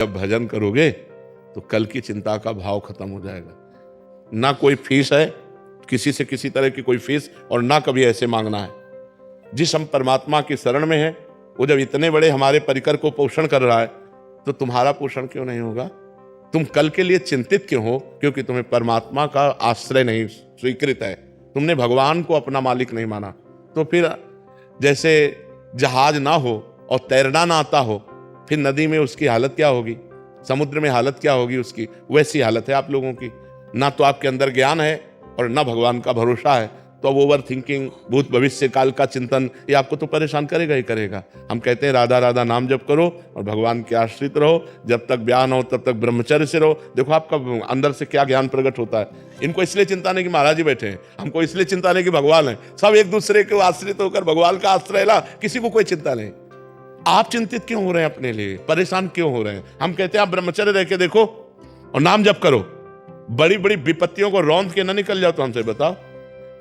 जब भजन करोगे तो कल की चिंता का भाव खत्म हो जाएगा। ना कोई फीस है, किसी से किसी तरह की कोई फीस, और ना कभी ऐसे मांगना है। जिस हम परमात्मा की शरण में है, वो जब इतने बड़े हमारे परिकर को पोषण कर रहा है, तो तुम्हारा पोषण क्यों नहीं होगा? तुम कल के लिए चिंतित क्यों हो? क्योंकि तुम्हें परमात्मा का आश्रय नहीं स्वीकृत है, तुमने भगवान को अपना मालिक नहीं माना। तो फिर जैसे जहाज ना हो और तैरना ना आता हो, फिर नदी में उसकी हालत क्या होगी, समुद्र में हालत क्या होगी उसकी, वैसी हालत है आप लोगों की। ना तो आपके अंदर ज्ञान है और ना भगवान का भरोसा है, तो अब ओवर थिंकिंग, भूत भविष्य काल का चिंतन, ये आपको तो परेशान करेगा ही करेगा। हम कहते हैं राधा राधा नाम जप करो और भगवान के आश्रित रहो, जब तक ब्याह हो तब तक ब्रह्मचर्य से रहो। देखो आपका अंदर से क्या ज्ञान प्रकट होता है। इनको इसलिए चिंता नहीं कि महाराज जी बैठे हैं, हमको इसलिए चिंता नहीं कि भगवान है। सब एक दूसरे के आश्रित होकर भगवान का आश्रय ला, किसी को कोई चिंता नहीं। आप चिंतित क्यों हो रहे हैं अपने लिए, परेशान क्यों हो रहे हैं? हम कहते हैं आप ब्रह्मचर्य रह के देखो और नाम जप करो, बड़ी बड़ी विपत्तियों को रौंद के ना निकल जाओ। तो हमसे बताओ,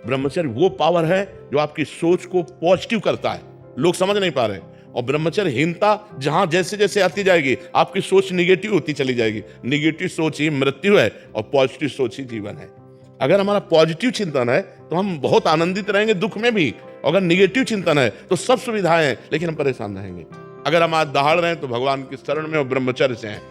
ब्रह्मचर्य वो पावर है जो आपकी सोच को पॉजिटिव करता है, लोग समझ नहीं पा रहे। और ब्रह्मचर्यहीनता जहां जैसे जैसे आती जाएगी, आपकी सोच निगेटिव होती चली जाएगी। निगेटिव सोच ही मृत्यु है और पॉजिटिव सोच ही जीवन है। अगर हमारा पॉजिटिव चिंतन है तो हम बहुत आनंदित रहेंगे दुख में भी, अगर निगेटिव चिंतन है तो सब सुविधाएं हैं लेकिन हम परेशान रहेंगे। अगर हम आज दहाड़ रहे हैं तो भगवान की शरण में और ब्रह्मचर्य से हैं,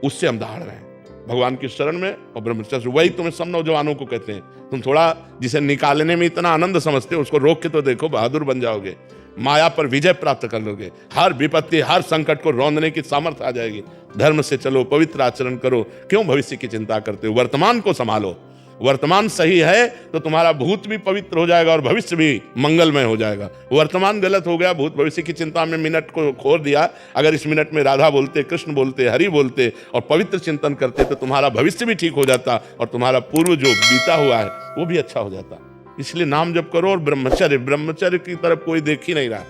उससे हम दहाड़ रहे हैं, भगवान की शरण में और ब्रह्मचर्य से। वही तुम्हें सब नौजवानों को कहते हैं, तुम थोड़ा जिसे निकालने में इतना आनंद समझते हो, उसको रोक के तो देखो, बहादुर बन जाओगे, माया पर विजय प्राप्त कर लोगे, हर विपत्ति हर संकट को रौंदने की सामर्थ्य आ जाएगी। धर्म से चलो, पवित्र आचरण करो, क्यों भविष्य की चिंता करते हो? वर्तमान को संभालो। वर्तमान सही है तो तुम्हारा भूत भी पवित्र हो जाएगा और भविष्य भी मंगलमय हो जाएगा। वर्तमान गलत हो गया, भूत भविष्य की चिंता में मिनट को खो दिया। अगर इस मिनट में राधा बोलते, कृष्ण बोलते, हरि बोलते और पवित्र चिंतन करते तो तुम्हारा भविष्य भी ठीक हो जाता और तुम्हारा पूर्व जो बीता हुआ है वो भी अच्छा हो जाता। इसलिए नाम जप करो और ब्रह्मचर्य की तरफ कोई देख ही नहीं रहा।